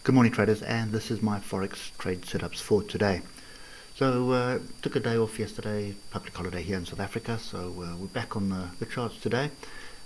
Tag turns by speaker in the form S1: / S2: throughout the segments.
S1: Good morning, traders, and this is my Forex trade setups for today. So took a day off yesterday, public holiday here in South Africa, so we're back on the charts today.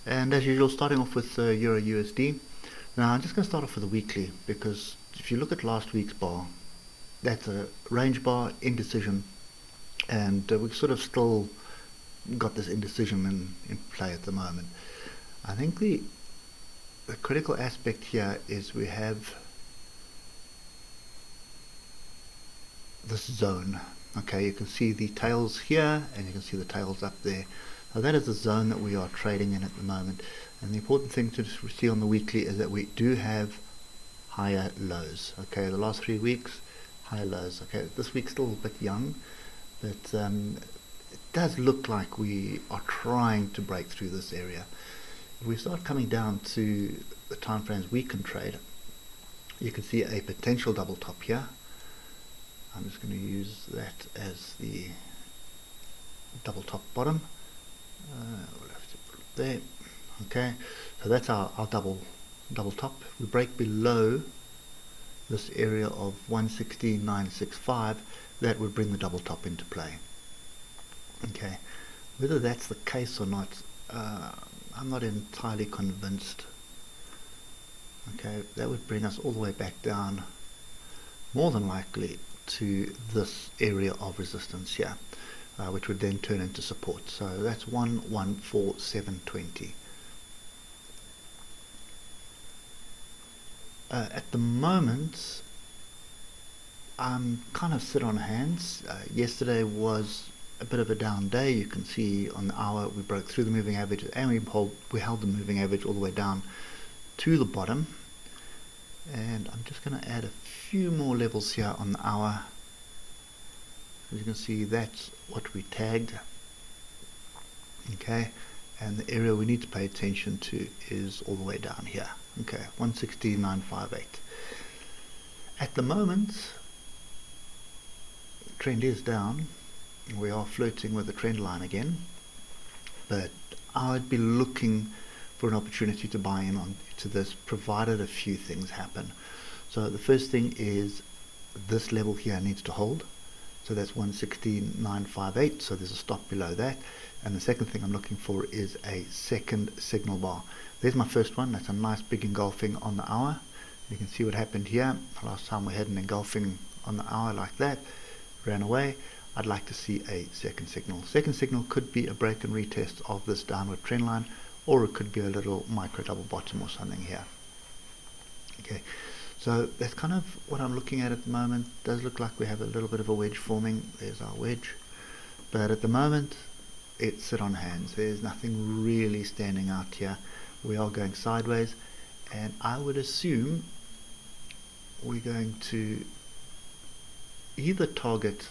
S1: And as usual, starting off with Euro USD. Now I'm just going to start off with the weekly, because if you look at last week's bar, that's a range bar, indecision, and we've sort of still got this indecision in play at the moment. I think the critical aspect here is we have this zone. Okay, you can see the tails here and you can see the tails up there. Now that is the zone that we are trading in at the moment, and the important thing to see on the weekly is that we do have higher lows. Okay, the last 3 weeks higher lows. Okay, this week's still a bit young, but it does look like we are trying to break through this area. If we start coming down to the time frames we can trade, you can see a potential double top here. I'm just going to use that as the double top bottom. We'll have to put it there. Okay, so that's our double top. If we break below this area of 116.965, that would bring the double top into play. Okay, whether that's the case or not, I'm not entirely convinced. Okay, that would bring us all the way back down, more than likely, to this area of resistance here, which would then turn into support. So that's 114.720. At the moment, I'm kind of sit on hands. Yesterday was a bit of a down day. You can see on the hour we broke through the moving average, and we held the moving average all the way down to the bottom. And I'm just going to add a few more levels here on the hour. As you can see, that's what we tagged. Okay, and the area we need to pay attention to is all the way down here. Okay, 116.958. At the moment, the trend is down. We are flirting with the trend line again, but I would be looking for an opportunity to buy in to this, provided a few things happen. So the first thing is this level here needs to hold. So that's 116.958. So there's a stop below that. And the second thing I'm looking for is a second signal bar. There's my first one. That's a nice big engulfing on the hour. You can see what happened here. Last time we had an engulfing on the hour like that, ran away. I'd like to see a second signal. Second signal could be a break and retest of this downward trend line, or it could be a little micro double bottom or something here. Okay, so that's kind of what I'm looking at the moment. It does look like we have a little bit of a wedge forming. There's our wedge, but at the moment it's sit on hands. There's nothing really standing out here. We are going sideways, and I would assume we're going to either target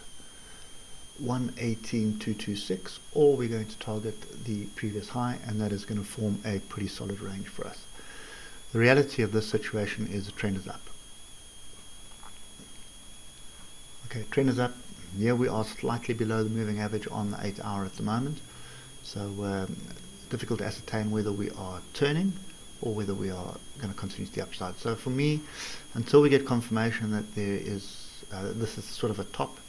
S1: 118.226, or we're going to target the previous high, and that is going to form a pretty solid range for us. The reality of this situation is the trend is up. Okay, trend is up. Here we are slightly below the moving average on the 8 hour at the moment, so difficult to ascertain whether we are turning or whether we are going to continue to the upside. So for me, until we get confirmation that there is this is sort of a top,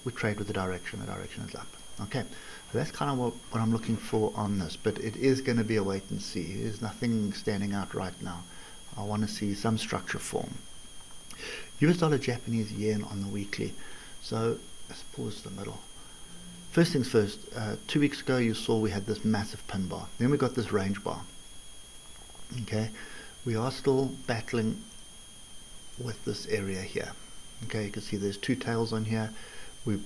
S1: we trade with the direction. The direction is up. Okay, so that's kind of what I'm looking for on this, but it is going to be a wait and see. There's nothing standing out right now. I want to see some structure form. US dollar Japanese yen on the weekly. So let's pause the middle. First things first, 2 weeks ago you saw we had this massive pin bar. Then we got this range bar. Okay, we are still battling with this area here. Okay, you can see there's two tails on here. We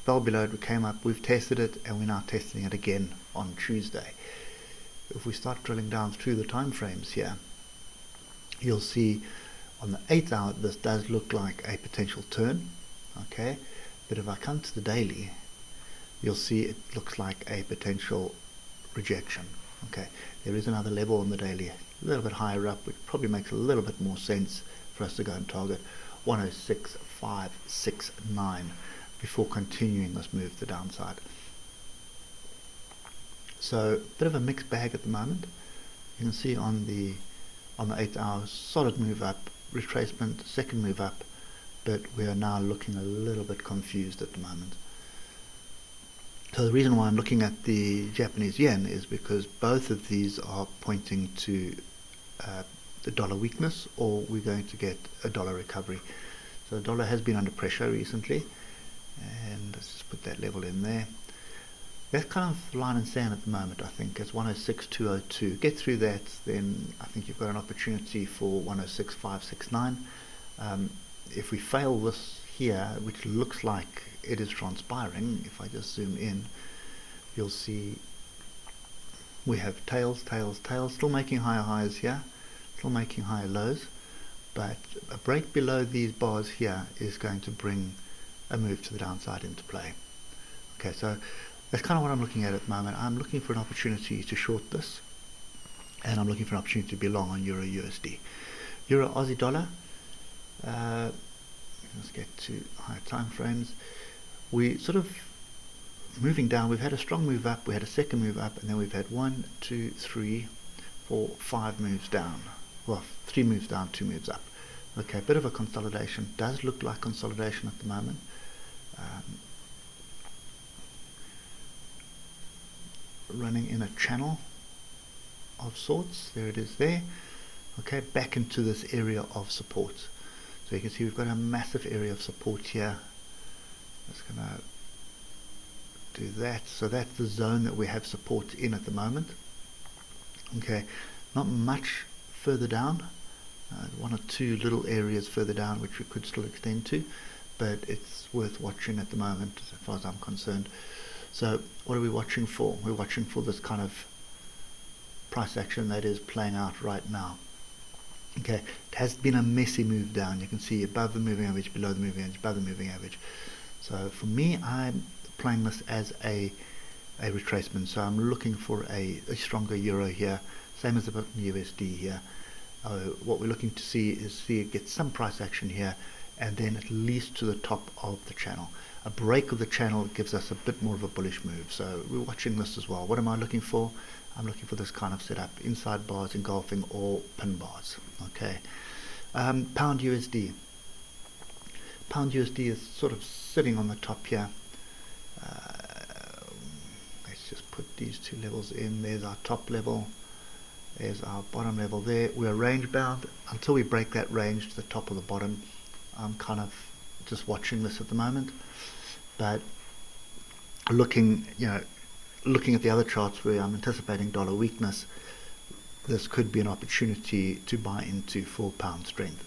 S1: fell below it, we came up, we've tested it, and we're now testing it again on Tuesday. If we start drilling down through the time frames here, you'll see on the 8 hour this does look like a potential turn. Okay, but if I come to the daily, you'll see it looks like a potential rejection. Okay, there is another level on the daily, a little bit higher up, which probably makes a little bit more sense for us to go and target 106.569 before continuing this move to the downside. So a bit of a mixed bag at the moment. You can see on the 8 hours, solid move up, retracement, second move up, but we are now looking a little bit confused at the moment. So the reason why I'm looking at the Japanese yen is because both of these are pointing to the dollar weakness, or we're going to get a dollar recovery. So the dollar has been under pressure recently, and let's just put that level in there. That's kind of line in sand at the moment, I think. It's 106.202. Get through that, then I think you've got an opportunity for 106.569. If we fail this here, which looks like it is transpiring, if I just zoom in, you'll see we have tails, tails, tails, still making higher highs here, still making higher lows, but a break below these bars here is going to bring a move to the downside into play. Okay, so that's kind of what I'm looking at the moment. I'm looking for an opportunity to short this, and I'm looking for an opportunity to be long on Euro USD. Euro Aussie dollar, let's get to higher time frames. We sort of moving down. We've had a strong move up, we had a second move up, and then we've had 1, 2, 3, 4, 5 moves down. Well, 3 moves down, 2 moves up. Okay, a bit of a consolidation. Does look like consolidation at the moment. Running in a channel of sorts. There it is there. Okay, back into this area of support. So you can see we've got a massive area of support here. Just gonna do that. So that's the zone that we have support in at the moment. Okay, not much further down. 1 or 2 little areas further down which we could still extend to, but it's worth watching at the moment as far as I'm concerned. So what are we watching for? We're watching for this kind of price action that is playing out right now. Okay, it has been a messy move down. You can see above the moving average, below the moving average, above the moving average. So for me, I'm playing this as a retracement. So I'm looking for a stronger euro here, same as the USD here. What we're looking to see is it get some price action here, and then at least to the top of the channel. A break of the channel gives us a bit more of a bullish move. So we're watching this as well. What am I looking for? I'm looking for this kind of setup, inside bars, engulfing, or pin bars. Okay. Pound USD. Pound USD is sort of sitting on the top here. Let's just put these 2 levels in. There's our top level. There's our bottom level there. We're range bound. Until we break that range to the top or the bottom, I'm kind of just watching this at the moment. But looking at the other charts where I'm anticipating dollar weakness, this could be an opportunity to buy into for pound strength.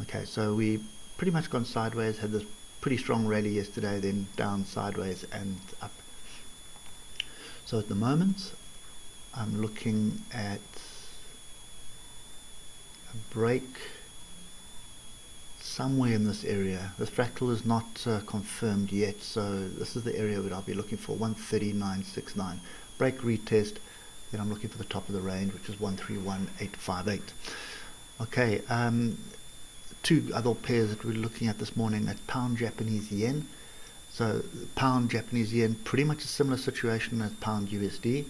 S1: Okay, so we pretty much gone sideways, had this pretty strong rally yesterday, then down, sideways, and up. So at the moment, I'm looking at a break somewhere in this area. This fractal is not confirmed yet, so this is the area that I'll be looking for, 139.69. Break, retest, then I'm looking for the top of the range, which is 131.858. Okay, 2 other pairs that we're looking at this morning, at pound Japanese yen. So pound Japanese yen, pretty much a similar situation as pound USD.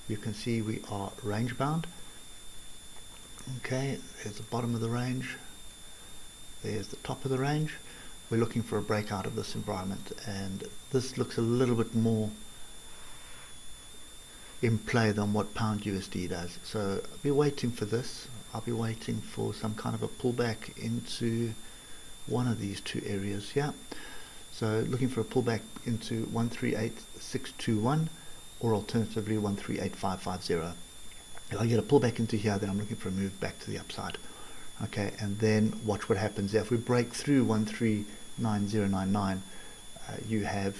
S1: You can see we are range bound. Okay, there's the bottom of the range. There's the top of the range. We're looking for a breakout of this environment, and this looks a little bit more in play than what pound USD does. So I'll be waiting for this. I'll be waiting for some kind of a pullback into one of these 2 areas here. So looking for a pullback into 138.621, or alternatively 138.550. If I get a pullback into here, then I'm looking for a move back to the upside. Okay, and then watch what happens there. If we break through 139.099, you have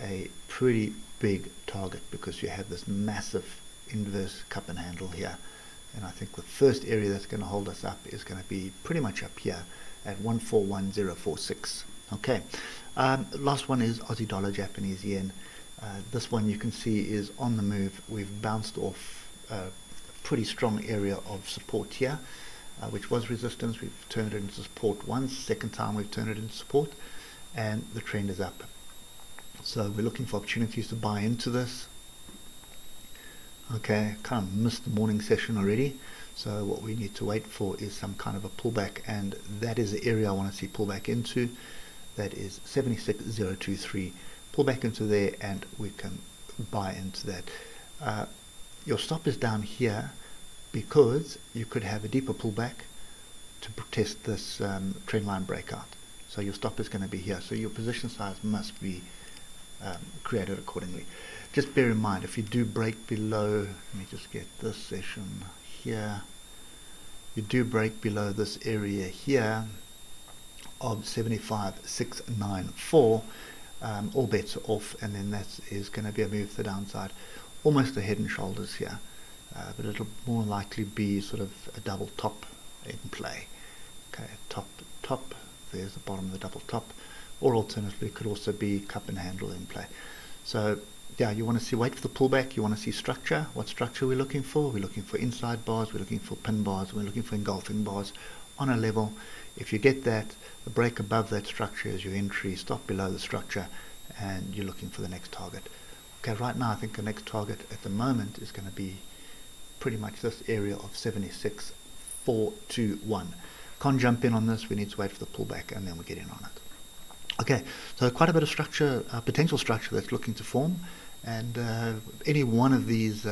S1: a pretty big target, because you have this massive inverse cup and handle here. And I think the first area that's going to hold us up is going to be pretty much up here at 141.046. Okay, last one is Aussie dollar Japanese yen. This one you can see is on the move. We've bounced off a pretty strong area of support here, which was resistance. We've turned it into support once, second time we've turned it into support, and the trend is up. So we're looking for opportunities to buy into this. Okay, kind of missed the morning session already, So what we need to wait for is some kind of a pullback, and that is the area I want to see pullback into. That is 76.023. Pull back into there and we can buy into that. Your stop is down here because you could have a deeper pullback to test this trend line breakout. So your stop is going to be here. So your position size must be created accordingly. Just bear in mind, if you do break below, let me just get this session here. You do break below this area here of 75.694, all bets are off, and then that is going to be a move to the downside, almost a head and shoulders here, but it'll more likely be sort of a double top in play. Okay, top, there's the bottom of the double top, or alternatively it could also be cup and handle in play. So yeah, you want to wait for the pullback, you want to see structure. What structure are we looking for? We're looking for inside bars, we're looking for pin bars, we're looking for engulfing bars on a level. If you get that, the break above that structure is your entry, stop below the structure, and you're looking for the next target. Okay, right now I think the next target at the moment is going to be pretty much this area of 76.421. Can't jump in on this, we need to wait for the pullback and then we get in on it. Okay, so quite a bit of structure, potential structure that's looking to form, and any one of these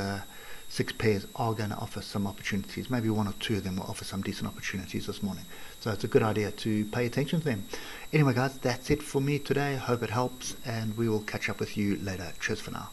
S1: 6 pairs are going to offer some opportunities. Maybe one or two of them will offer some decent opportunities this morning. So it's a good idea to pay attention to them. Anyway guys, that's it for me today. Hope it helps, and we will catch up with you later. Cheers for now.